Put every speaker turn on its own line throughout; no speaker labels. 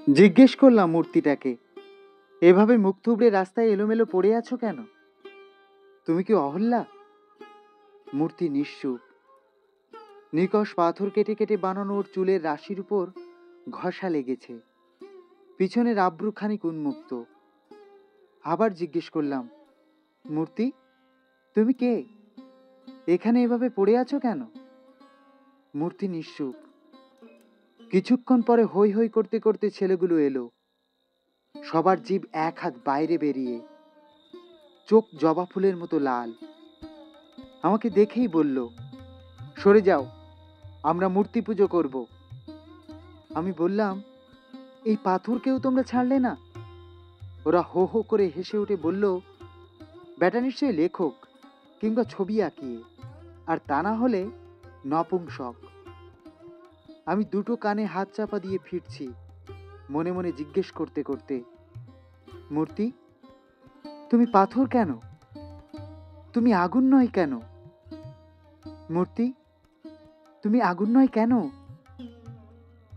জিজ্ঞেস করলাম মূর্তিটাকে, এভাবে মুখ থুবড়ে রাস্তায় এলোমেলো পড়ে আছো কেন? তুমি কি অহল্যা? মূর্তি নিশ্চুপ। নিকষ পাথর কেটে কেটে বানানো ওর চুলের রাশির উপর ঘষা লেগেছে। পিছনের আব্রু খানিক উন্মুক্ত। আবার জিজ্ঞেস করলাম, মূর্তি তুমি কে? এখানে এভাবে পড়ে আছো কেন? মূর্তি নিশ্চুপ। কিছুক্ষণ পরে হৈ হৈ করতে করতে ছেলেগুলো এলো। সবার জিভ এক হাত বাইরে বেরিয়ে, চোখ জবা ফুলের মতো লাল। আমাকে দেখেই বলল, সরে যাও, আমরা মূর্তি পুজো করব। আমি বললাম, এই পাথরকেও তোমরা ছাড়লে না? ওরা হো হো করে হেসে উঠে বলল, ব্যাটা নিশ্চয়ই লেখক কিংবা ছবি আঁকিয়ে, আর তা না হলে নপুংসক। আমি দুটো কানে হাত চাপা দিয়ে ফিরছি, মনে মনে জিজ্ঞেস করতে করতে, মূর্তি তুমি পাথর কেন? তুমি আগুন নয় কেন? মূর্তি তুমি আগুন নয় কেন?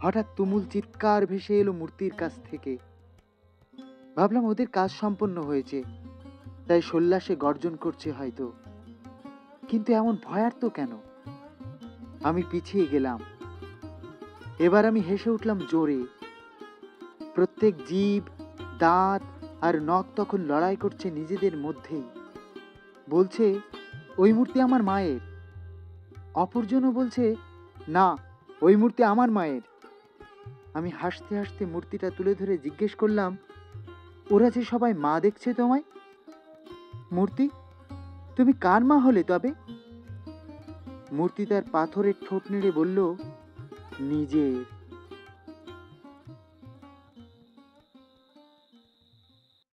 হঠাৎ তুমুল চিৎকার ভেসে এলো মূর্তির কাছ থেকে। ভাবলাম ওদের কাজ সম্পন্ন হয়েছে, তাই সোল্লাসে গর্জন করছে হয়তো। কিন্তু এমন ভয়ার্ত কেন? আমি পিছিয়ে গেলাম। এবার আমি হেসে উঠলাম জোরে। প্রত্যেক জিভ, দাঁত আর নখ তখন লড়াই করছে নিজেদের মধ্যেই। বলছে, ওই মূর্তি আমার মায়ের। অপরজনও বলছে, না, ওই মূর্তি আমার মায়ের। আমি হাসতে হাসতে মূর্তিটা তুলে ধরে জিজ্ঞেস করলাম, ওরা যে সবাই মা দেখছে তোমায়, মূর্তি তুমি কার মা হলে তবে? মূর্তি তার পাথরের ঠোঁট নেড়ে বলল, নিজের।